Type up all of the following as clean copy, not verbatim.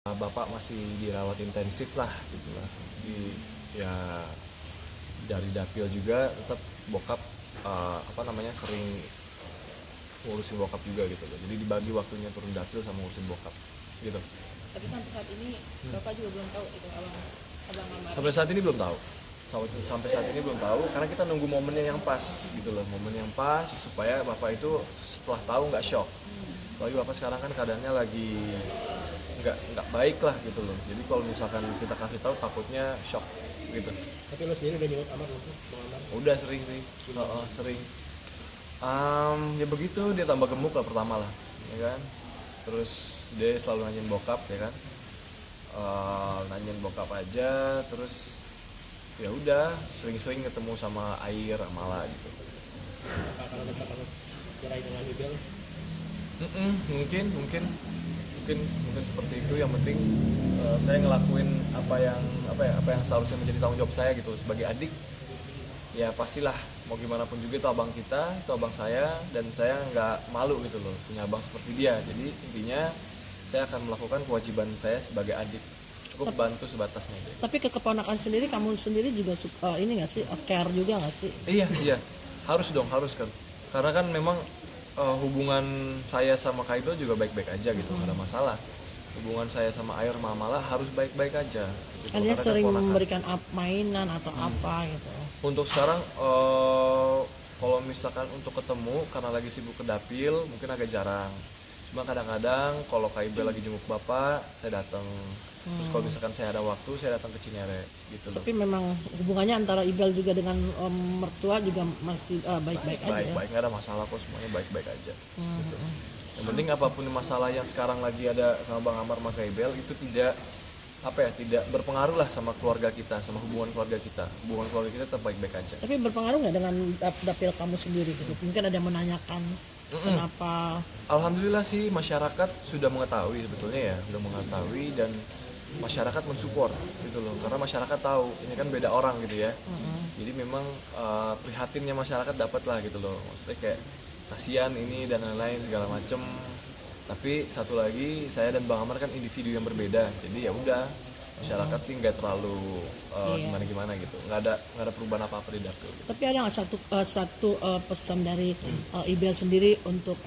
Bapak masih dirawat intensif lah gitu lah. Ya dari dapil juga tetap bokap sering ngurusin bokap juga gitu loh. Jadi dibagi waktunya turun dapil sama ngurusin bokap gitu. Tapi sampai saat ini Bapak juga belum tahu itu abang Amar. Sampai saat ini belum tahu. Sampai saat ini belum tahu karena kita nunggu momennya yang pas gitu loh. Momen yang pas supaya Bapak itu setelah tahu nggak shock. Apalagi Bapak sekarang kan keadaannya lagi nggak baik lah gitu loh. Jadi kalau misalkan kita kasih tahu takutnya shock gitu. Tapi lo sendiri udah nyebut Amar belum? Udah sering sih. Sering. Ya begitu, dia tambah gemuk lah pertama lah, ya kan. Terus dia selalu nanyain bokap, ya kan. Nanyain bokap aja, terus ya udah sering-sering ketemu sama Air, Amala gitu. Kalau tetap harus cerai dengan Ibel? Mungkin seperti itu. Yang penting saya ngelakuin apa yang seharusnya menjadi tanggung jawab saya gitu sebagai adik. Ya pastilah, mau gimana pun juga itu abang kita, itu abang saya, dan saya nggak malu gitu loh punya abang seperti dia. Jadi intinya saya akan melakukan kewajiban saya sebagai adik, cukup bantu sebatasnya aja. Tapi ke keponakan sendiri, kamu sendiri juga ini nggak sih, care juga nggak sih? Iya, harus kan, karena kan memang hubungan saya sama Kaido juga baik-baik aja gitu, nggak ada masalah. Hubungan saya sama Air Mamala harus baik-baik aja gitu. Kan dia sering memberikan mainan atau apa gitu. Untuk sekarang kalau misalkan untuk ketemu karena lagi sibuk ke dapil mungkin agak jarang. Cuma kadang-kadang kalau Kak Ibel lagi jenguk Bapak, saya datang. Terus kalau misalkan saya ada waktu, saya datang ke Cinere gitu loh. Tapi memang hubungannya antara Ibel juga dengan mertua juga masih baik-baik aja. Baik, nggak ada masalah kok, semuanya baik-baik aja. Gitu. Yang penting apapun masalah yang sekarang lagi ada sama Bang Amar sama Kak Ibel itu tidak berpengaruh lah sama keluarga kita, sama hubungan keluarga kita. Hubungan keluarga kita tetap baik-baik aja. Tapi berpengaruh nggak dengan dapil kamu sendiri gitu? Mungkin ada yang menanyakan kenapa? Alhamdulillah sih masyarakat sudah mengetahui sebetulnya ya, sudah mengetahui dan masyarakat mensupport gitu loh. Karena masyarakat tahu ini kan beda orang gitu ya. Jadi memang prihatinnya masyarakat dapat lah gitu loh. Maksudnya kayak kasihan ini dan lain-lain segala macem. Tapi satu lagi, saya dan Bang Amar kan individu yang berbeda, jadi ya udah masyarakat sih nggak terlalu gimana gitu, nggak ada perubahan apa-apa di dapil. Gitu. Tapi ada nggak satu pesan dari Ibel sendiri untuk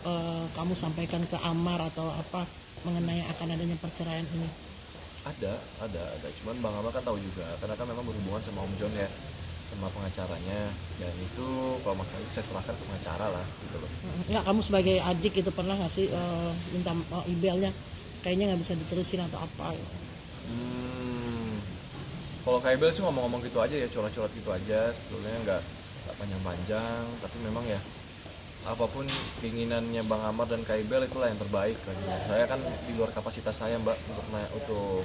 kamu sampaikan ke Amar atau apa mengenai akan adanya perceraian ini? Ada. Cuman Bang Amar kan tahu juga, karena kan memang berhubungan sama Om John ya, sama pengacaranya, dan itu kalau masalah itu saya serahkan ke pengacara lah gitu loh. Nggak, kamu sebagai adik itu pernah nggak sih minta Ibelnya kayaknya nggak bisa diterusin atau apa gitu? Kalau Kak Ibel sih ngomong-ngomong gitu aja ya, curhat-curhat gitu aja, sebetulnya nggak panjang-panjang, tapi memang ya apapun keinginannya Bang Amar dan Kak Ibel itulah yang terbaik kan. Saya kan di luar kapasitas saya Mbak untuk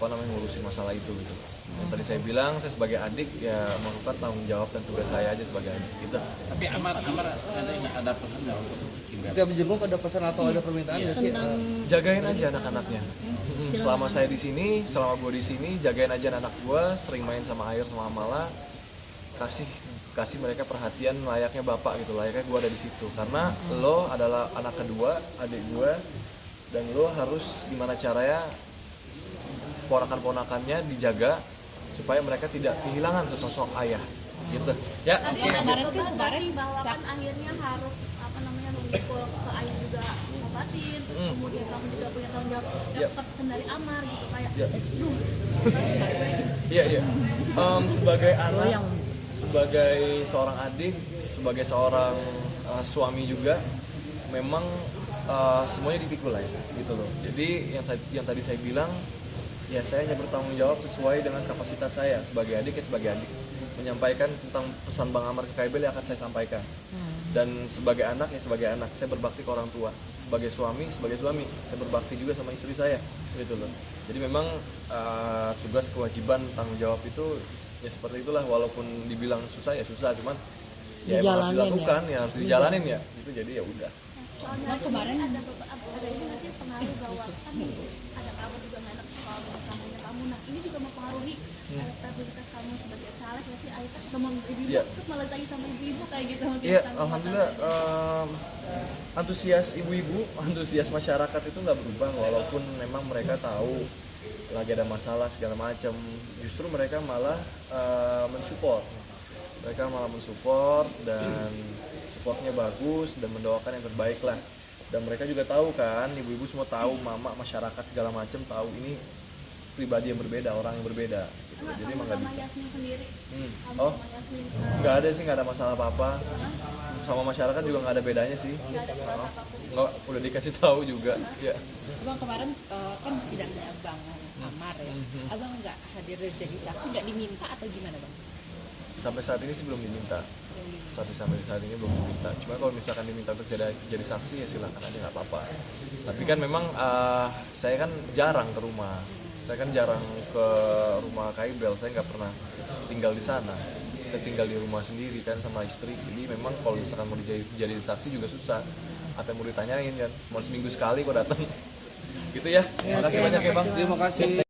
ngurusin masalah itu gitu. Yang tadi saya bilang, saya sebagai adik ya melakukan tanggung jawab dan tugas saya aja sebagai adik gitu. Tapi Amar ada pesan nggak untuk Ibel? Jika menjenguk ada pesan atau ada permintaan nggak sih? Jagain aja anak-anaknya. Selama saya di sini, selama gue di sini, jagain aja anak gue, sering main sama Air sama Amala, kasih mereka perhatian layaknya bapak gitu, layaknya gue ada di situ. Karena lo adalah anak kedua, adik gue, dan lo harus gimana caranya ponakan-ponakannya dijaga supaya mereka tidak kehilangan sesosok ayah gitu ya. Kemarin bahwa kan akhirnya harus memikul ke ayah juga ngobatin, terus kemudian kamu juga punya tanggung jawab dapat pesan dari Amar gitu kayak iya. Sebagai anak, sebagai seorang adik, sebagai seorang suami juga memang semuanya dipikul lah ya gitu loh. Jadi yang tadi saya bilang ya, saya hanya bertanggung jawab sesuai dengan kapasitas saya sebagai adik menyampaikan tentang pesan Bang Amar ke Kak Ibel yang akan saya sampaikan. Dan sebagai anak ya sebagai anak, saya berbakti ke orang tua. Sebagai suami, saya berbakti juga sama istri saya gitu loh. Jadi memang tugas kewajiban tanggung jawab itu ya seperti itulah, walaupun dibilang susah ya susah, cuman ya emang harus dilakukan ya, harus dijalanin ya. Itu jadi ya udah. soalnya kemarin ada ini nggak sih pengaruh bahwa kan ada kabar juga nggak enak soal kampanye kamu, nah ini juga mempengaruhi elektabilitas kamu sebagai caleg nggak sih? Akhirnya ngomong ibu-ibu terus malah lagi sama ibu-ibu kayak gitu. Iya, alhamdulillah antusias ibu-ibu, antusias masyarakat itu nggak berubah walaupun memang mereka tahu lagi ada masalah segala macam. Justru mereka malah mensupport. Mereka malah mensupport dan supportnya bagus dan mendoakan yang terbaik lah. Dan mereka juga tahu kan, ibu-ibu semua tahu, mama, masyarakat segala macam tahu ini pribadi yang berbeda, orang yang berbeda. Gitu. Jadi emang nggak sama bisa. Yasmin sendiri. Kamu Oh, sama Yasmin nggak ada sih, nggak ada masalah apa-apa. Sama masyarakat juga nggak ada bedanya sih. nggak ada kelas apapun. Nggak, udah dikasih tahu juga. Ya. Abang kemarin kan sidangnya Abang Amar ya. Abang nggak hadir jadi saksi, nggak diminta atau gimana Bang? Sampai saat ini sih belum diminta. Sampai saat ini belum diminta. Cuma kalau misalkan diminta untuk jadi saksi ya silakan aja, nggak apa-apa. Tapi kan memang saya kan jarang ke rumah. Saya kan jarang ke rumah Kak Ibel. Saya nggak pernah tinggal di sana. Saya tinggal di rumah sendiri kan sama istri. Jadi memang kalau misalkan mau jadi saksi juga susah. Apa yang mau ditanyain kan? Mau seminggu sekali kok datang. Gitu ya. Terima kasih banyak ya Bang. Terima kasih.